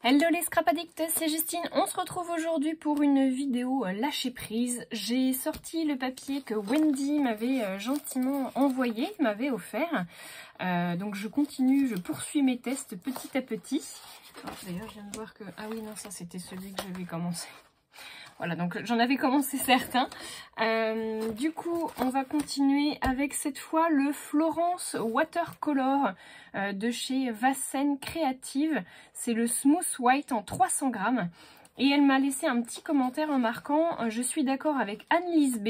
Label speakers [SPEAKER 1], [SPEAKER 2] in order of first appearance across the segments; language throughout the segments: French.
[SPEAKER 1] Hello les scrap addicts, c'est Justine. On se retrouve aujourd'hui pour une vidéo lâcher prise. J'ai sorti le papier que Wendy m'avait gentiment envoyé, m'avait offert. Donc je poursuis mes tests petit à petit. D'ailleurs je viens de voir que... Ah oui non, ça c'était celui que j'avais commencé. Voilà, donc j'en avais commencé certains. Du coup, on va continuer avec cette fois le Florence Watercolor de chez Vassen Creative. C'est le Smooth White en 300 grammes. Et elle m'a laissé un petit commentaire en marquant « Je suis d'accord avec Anne-Lise B ».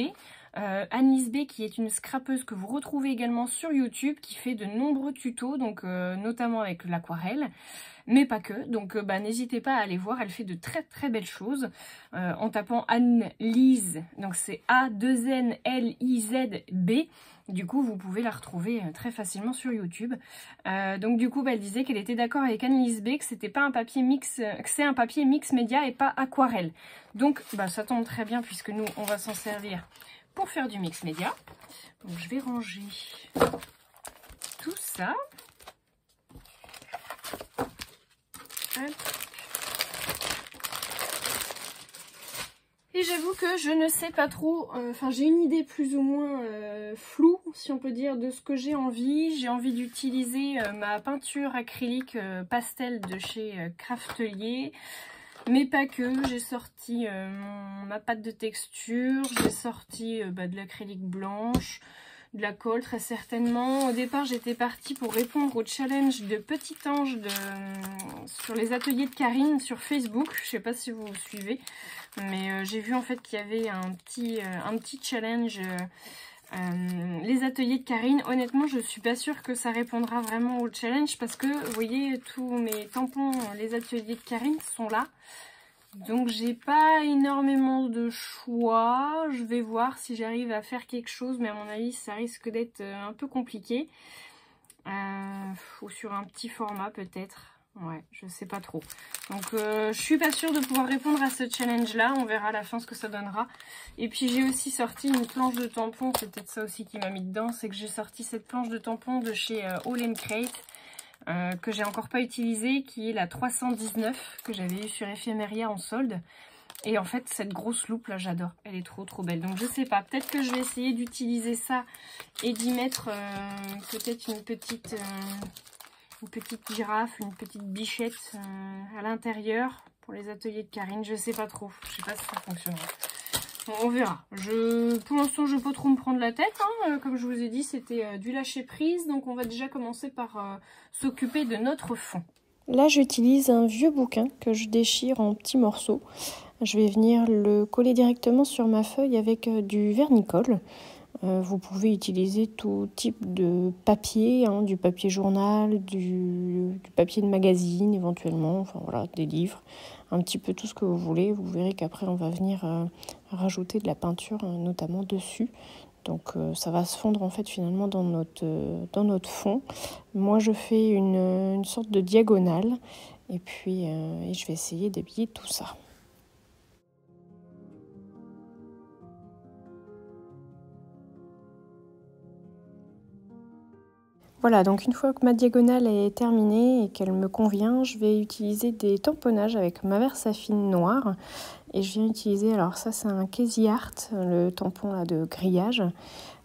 [SPEAKER 1] Anne-Lise B qui est une scrapeuse que vous retrouvez également sur YouTube, qui fait de nombreux tutos, donc notamment avec l'aquarelle, mais pas que. Donc n'hésitez pas à aller voir, elle fait de très très belles choses en tapant Anne-Lise, donc c'est A-2-N-L-I-Z-B. Du coup, vous pouvez la retrouver très facilement sur YouTube. Donc du coup, elle disait qu'elle était d'accord avec Anne-Lise B, que c'était pas un papier mix, que c'est un papier mix média et pas aquarelle. Donc ça tombe très bien puisque nous, on va s'en servir pour faire du mix média. Donc je vais ranger tout ça. Hop. Et j'avoue que je ne sais pas trop, j'ai une idée plus ou moins floue, si on peut dire, de ce que j'ai envie. J'ai envie d'utiliser ma peinture acrylique pastel de chez Craftelier. Mais pas que, j'ai sorti ma pâte de texture, j'ai sorti de l'acrylique blanche, de la colle très certainement. Au départ j'étais partie pour répondre au challenge de Petit Ange sur les ateliers de Karine sur Facebook. Je sais pas si vous suivez, mais j'ai vu en fait qu'il y avait un petit challenge... les ateliers de Karine. Honnêtement, je suis pas sûre que ça répondra vraiment au challenge parce que, vous voyez, tous mes tampons, les ateliers de Karine sont là. Donc, j'ai pas énormément de choix. Je vais voir si j'arrive à faire quelque chose, mais à mon avis, ça risque d'être un peu compliqué. Ou sur un petit format, peut-être. Ouais, je sais pas trop. Donc je suis pas sûre de pouvoir répondre à ce challenge là, on verra à la fin ce que ça donnera. Et puis j'ai aussi sorti une planche de tampons, c'est peut-être ça aussi qui m'a mis dedans, c'est que j'ai sorti cette planche de tampons de chez All & Crate, que j'ai encore pas utilisée, qui est la 319, que j'avais eu sur Ephemeria en solde. Et en fait cette grosse loupe là j'adore, elle est trop belle. Donc je sais pas, peut-être que je vais essayer d'utiliser ça et d'y mettre peut-être une petite girafe, une petite bichette à l'intérieur pour les ateliers de Karine. Je sais pas trop, je sais pas si ça fonctionnera. Bon, on verra. Pour l'instant, je ne veux pas trop me prendre la tête. Comme je vous ai dit, c'était du lâcher prise. Donc on va déjà commencer par s'occuper de notre fond.
[SPEAKER 2] Là, j'utilise un vieux bouquin que je déchire en petits morceaux. Je vais venir le coller directement sur ma feuille avec du vernicole. Vous pouvez utiliser tout type de papier, du papier journal, du papier de magazine éventuellement, enfin voilà, des livres, un petit peu tout ce que vous voulez. Vous verrez qu'après on va venir rajouter de la peinture notamment dessus. Donc ça va se fondre en fait finalement dans notre fond. Moi je fais une sorte de diagonale et puis je vais essayer d'habiller tout ça. Voilà, donc une fois que ma diagonale est terminée et qu'elle me convient, je vais utiliser des tamponnages avec ma Versafine noire. Et je viens utiliser, alors ça c'est un Casey Art, le tampon là, de grillage.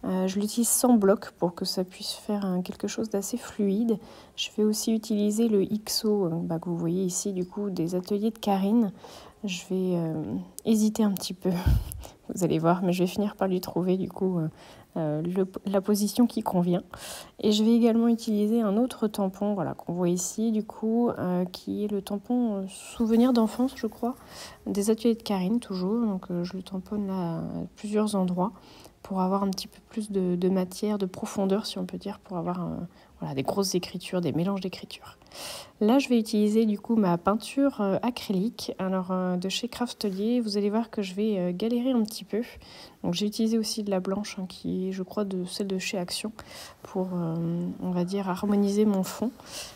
[SPEAKER 2] Je l'utilise sans bloc pour que ça puisse faire quelque chose d'assez fluide. Je vais aussi utiliser le XO que vous voyez ici du coup des ateliers de Karine. Je vais hésiter un petit peu, vous allez voir, mais je vais finir par lui trouver du coup la position qui convient. Et je vais également utiliser un autre tampon qu'on voit ici du coup, qui est le tampon souvenir d'enfance je crois, des ateliers de Karine toujours. Donc je le tamponne là à plusieurs endroits pour avoir un petit peu plus de matière, de profondeur si on peut dire, pour avoir des grosses écritures, des mélanges d'écritures. Là, je vais utiliser du coup ma peinture acrylique, alors de chez Craftelier. Vous allez voir que je vais galérer un petit peu. Donc j'ai utilisé aussi de la blanche qui est, je crois, celle de chez Action pour, on va dire, harmoniser mon fond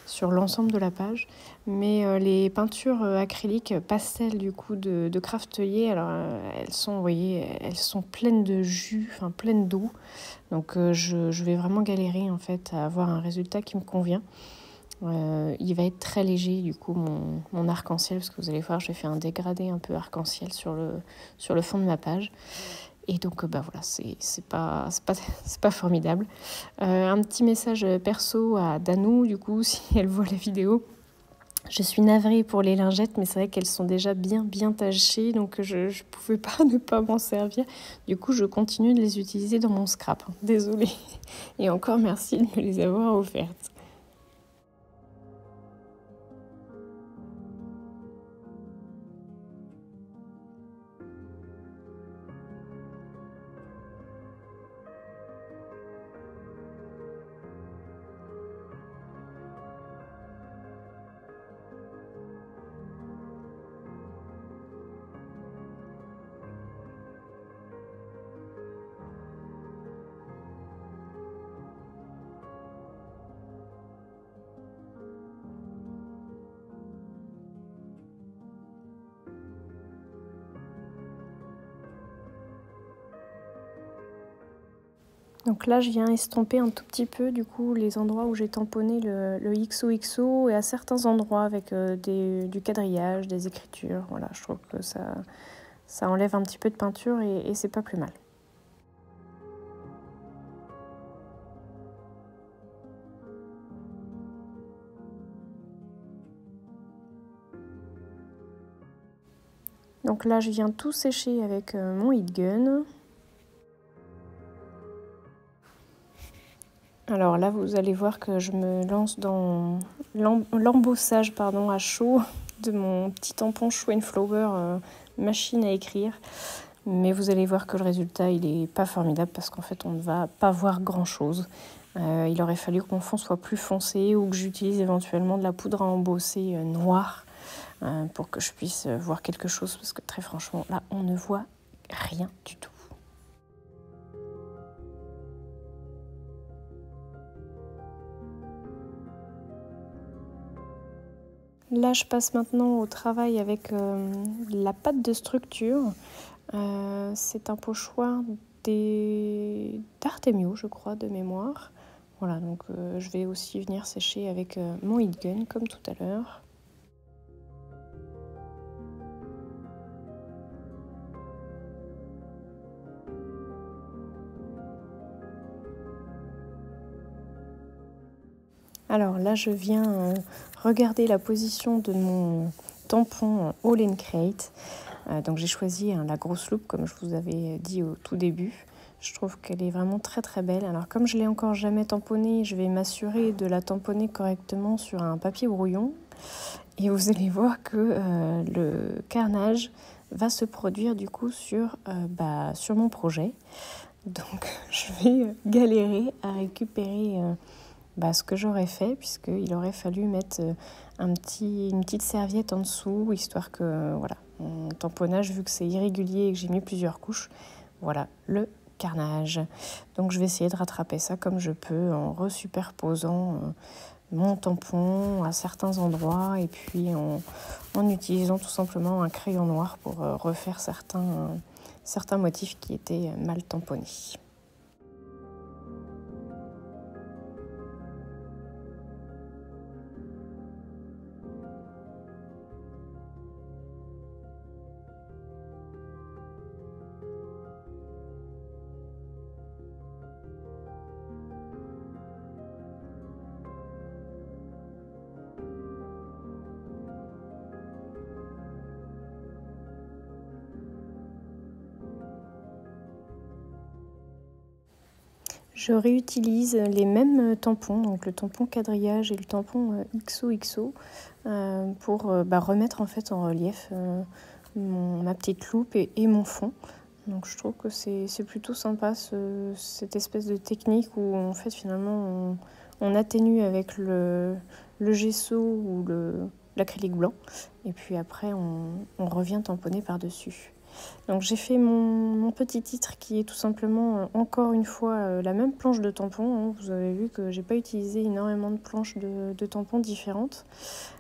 [SPEAKER 2] sur l'ensemble de la page. Mais les peintures acryliques pastel du coup de Craftelier, alors elles sont, vous voyez, elles sont pleines de jus, enfin pleines d'eau. Donc je vais vraiment galérer en fait à avoir un résultat qui me convient. Il va être très léger du coup mon arc-en-ciel, parce que vous allez voir, j'ai fait un dégradé un peu arc-en-ciel sur le fond de ma page. Et donc voilà, c'est pas formidable. Un petit message perso à Danou, du coup, si elle voit la vidéo. Je suis navrée pour les lingettes, mais c'est vrai qu'elles sont déjà bien tachées, donc je ne pouvais pas ne pas m'en servir. Du coup, je continue de les utiliser dans mon scrap. Désolée. Et encore merci de me les avoir offertes. Donc là, je viens estomper un tout petit peu du coup les endroits où j'ai tamponné le XOXO et à certains endroits avec du quadrillage, des écritures. Voilà, je trouve que ça enlève un petit peu de peinture et c'est pas plus mal. Donc là, je viens tout sécher avec mon heat gun. Alors là, vous allez voir que je me lance dans l'embossage à chaud de mon petit tampon Show & Flower machine à écrire. Mais vous allez voir que le résultat, il n'est pas formidable parce qu'en fait, on ne va pas voir grand-chose. Il aurait fallu que mon fond soit plus foncé ou que j'utilise éventuellement de la poudre à embosser noire pour que je puisse voir quelque chose parce que très franchement, là, on ne voit rien du tout. Là, je passe maintenant au travail avec la pâte de structure. C'est un pochoir d'Artemio, je crois, de mémoire. Voilà, donc je vais aussi venir sécher avec mon heat gun, comme tout à l'heure. Alors là, je viens regarder la position de mon tampon All in Crate. Donc j'ai choisi la grosse loupe, comme je vous avais dit au tout début. Je trouve qu'elle est vraiment très belle. Alors comme je ne l'ai encore jamais tamponnée, je vais m'assurer de la tamponner correctement sur un papier brouillon. Et vous allez voir que le carnage va se produire du coup sur mon projet. Donc je vais galérer à récupérer ce que j'aurais fait, puisqu'il aurait fallu mettre une petite serviette en dessous, histoire que, voilà, mon tamponnage, vu que c'est irrégulier et que j'ai mis plusieurs couches, voilà, le carnage. Donc je vais essayer de rattraper ça comme je peux en resuperposant mon tampon à certains endroits et puis en utilisant tout simplement un crayon noir pour refaire certains motifs qui étaient mal tamponnés. Je réutilise les mêmes tampons, donc le tampon quadrillage et le tampon XOXO, pour remettre en fait en relief ma petite loupe et mon fond. Donc je trouve que c'est plutôt sympa cette espèce de technique où en fait finalement on atténue avec le gesso ou l'acrylique blanc et puis après on revient tamponner par-dessus. Donc j'ai fait mon petit titre qui est tout simplement encore une fois la même planche de tampon. Vous avez vu que j'ai pas utilisé énormément de planches de tampons différentes.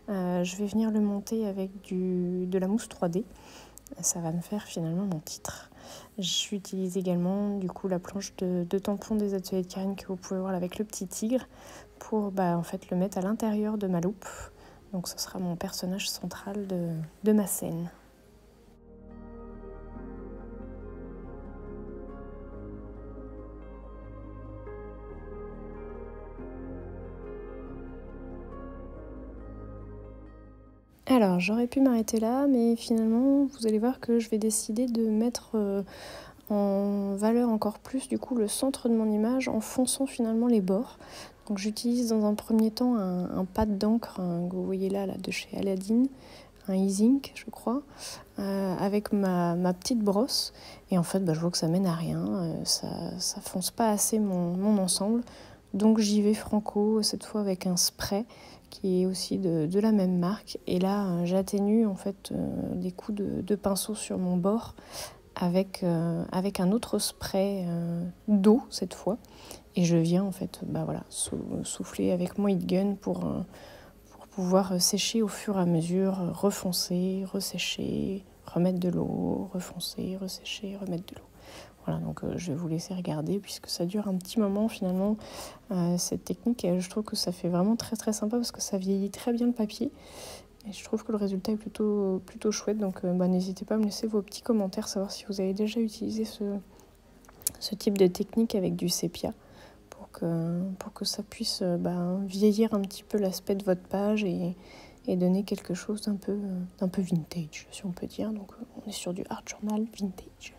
[SPEAKER 2] Je vais venir le monter avec de la mousse 3D. Ça va me faire finalement mon titre. J'utilise également du coup la planche de tampon des ateliers de Karine que vous pouvez voir là, avec le petit tigre pour en fait le mettre à l'intérieur de ma loupe. Donc ce sera mon personnage central de ma scène. Alors j'aurais pu m'arrêter là, mais finalement vous allez voir que je vais décider de mettre en valeur encore plus du coup le centre de mon image en fonçant finalement les bords. Donc j'utilise dans un premier temps un pad d'encre que vous voyez là de chez Aladdin, un Easink je crois, avec ma petite brosse. Et en fait je vois que ça mène à rien, ça fonce pas assez mon ensemble. Donc j'y vais franco, cette fois avec un spray qui est aussi de la même marque. Et là j'atténue en fait des coups de pinceau sur mon bord avec un autre spray d'eau cette fois. Et je viens en fait souffler avec mon heat gun pour pouvoir sécher au fur et à mesure, refoncer, ressécher, remettre de l'eau, refoncer, ressécher, remettre de l'eau. Voilà, donc je vais vous laisser regarder puisque ça dure un petit moment finalement cette technique. Et je trouve que ça fait vraiment très très sympa parce que ça vieillit très bien le papier. Et je trouve que le résultat est plutôt chouette. Donc n'hésitez pas à me laisser vos petits commentaires, savoir si vous avez déjà utilisé ce type de technique avec du sépia pour que ça puisse vieillir un petit peu l'aspect de votre page et donner quelque chose d'un peu vintage, si on peut dire. Donc on est sur du art journal vintage.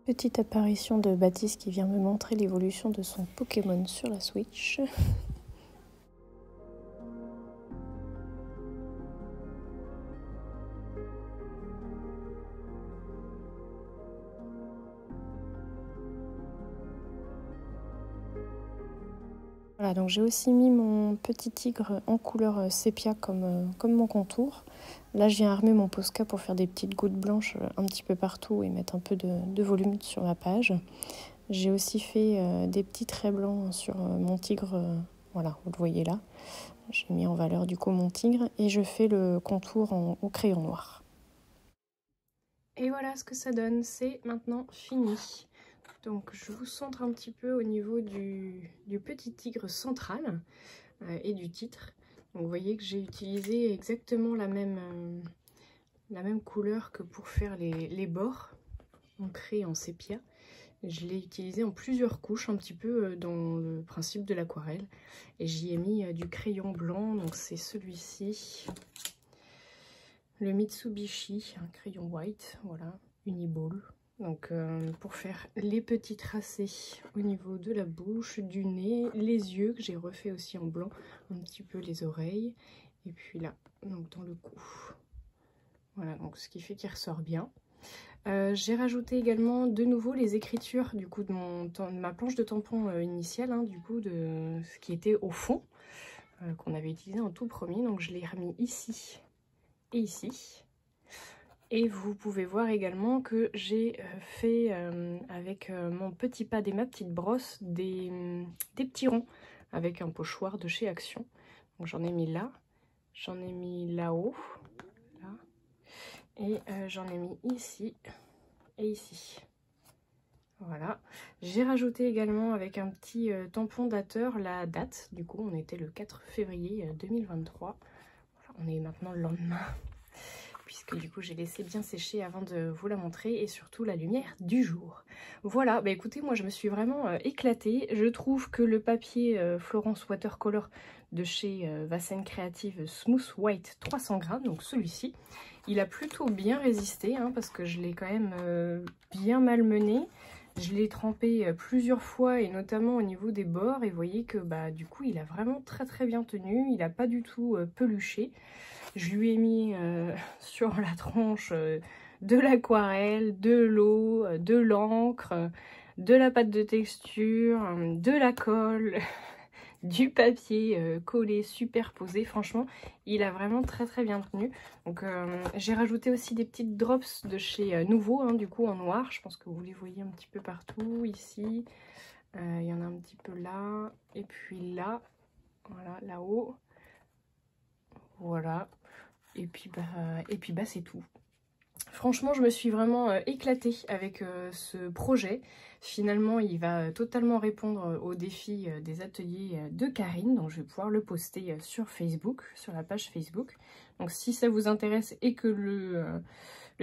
[SPEAKER 2] Petite apparition de Baptiste qui vient me montrer l'évolution de son Pokémon sur la Switch. Voilà, donc j'ai aussi mis mon petit tigre en couleur sépia comme mon contour. Là, je viens armer mon Posca pour faire des petites gouttes blanches un petit peu partout et mettre un peu de volume sur ma page. J'ai aussi fait des petits traits blancs sur mon tigre, voilà, vous le voyez là. J'ai mis en valeur du coup mon tigre et je fais le contour au crayon noir. Et voilà ce que ça donne, c'est maintenant fini. Donc je vous centre un petit peu au niveau du petit tigre central et du titre. Donc vous voyez que j'ai utilisé exactement la même couleur que pour faire les bords, ancrés en sépia. Je l'ai utilisé en plusieurs couches, un petit peu dans le principe de l'aquarelle. Et j'y ai mis du crayon blanc, donc c'est celui-ci. Le Mitsubishi, un crayon white, voilà, Uniball. Donc pour faire les petits tracés au niveau de la bouche, du nez, les yeux que j'ai refait aussi en blanc, un petit peu les oreilles et puis là, donc dans le cou. Voilà, donc ce qui fait qu'il ressort bien. J'ai rajouté également de nouveau les écritures du coup de ma planche de tampon initiale, hein, du coup de ce qui était au fond, qu'on avait utilisé en tout premier. Donc je l'ai remis ici et ici. Et vous pouvez voir également que j'ai fait avec mon petit pad et ma petite brosse des petits ronds avec un pochoir de chez Action. Donc j'en ai mis là, j'en ai mis là-haut, là, et j'en ai mis ici et ici. Voilà. J'ai rajouté également avec un petit tampon dateur la date. Du coup on était le 4 février 2023. Voilà, on est maintenant le lendemain. Puisque du coup j'ai laissé bien sécher avant de vous la montrer et surtout la lumière du jour. Voilà, bah écoutez, moi je me suis vraiment éclatée. Je trouve que le papier Florence Watercolor de chez Vasen Creative Smooth White 300 grammes, donc celui-ci, il a plutôt bien résisté, hein, parce que je l'ai quand même bien malmené.
[SPEAKER 1] Je l'ai trempé plusieurs fois et notamment au niveau des bords. Et vous voyez que bah, du coup, il a vraiment très bien tenu. Il n'a pas du tout peluché. Je lui ai mis sur la tronche de l'aquarelle, de l'eau, de l'encre, de la pâte de texture, de la colle, du papier collé, superposé. Franchement, il a vraiment très bien tenu. Donc j'ai rajouté aussi des petites drops de chez Nouveau, hein, du coup en noir. Je pense que vous les voyez un petit peu partout, ici. Il y en a un petit peu là, et puis là, voilà, là-haut. Voilà. Et puis bah c'est tout. Franchement, je me suis vraiment éclatée avec ce projet. Finalement, il va totalement répondre aux défis des ateliers de Karine. Donc, je vais pouvoir le poster sur Facebook, sur la page Facebook. Donc, si ça vous intéresse et que le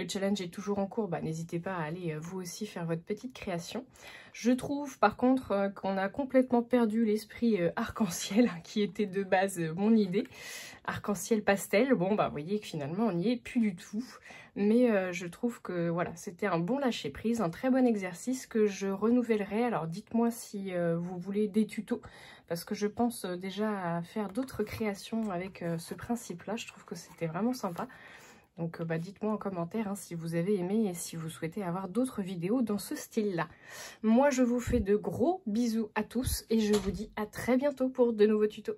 [SPEAKER 1] challenge est toujours en cours, bah, n'hésitez pas à aller vous aussi faire votre petite création. Je trouve par contre qu'on a complètement perdu l'esprit arc-en-ciel qui était de base mon idée. Arc-en-ciel pastel, bon bah vous voyez que finalement on n'y est plus du tout. Mais je trouve que voilà, c'était un bon lâcher prise, un très bon exercice que je renouvellerai. Alors dites-moi si vous voulez des tutos, parce que je pense déjà à faire d'autres créations avec ce principe-là. Je trouve que c'était vraiment sympa. Donc bah, dites-moi en commentaire hein, si vous avez aimé et si vous souhaitez avoir d'autres vidéos dans ce style-là. Moi, je vous fais de gros bisous à tous et je vous dis à très bientôt pour de nouveaux tutos.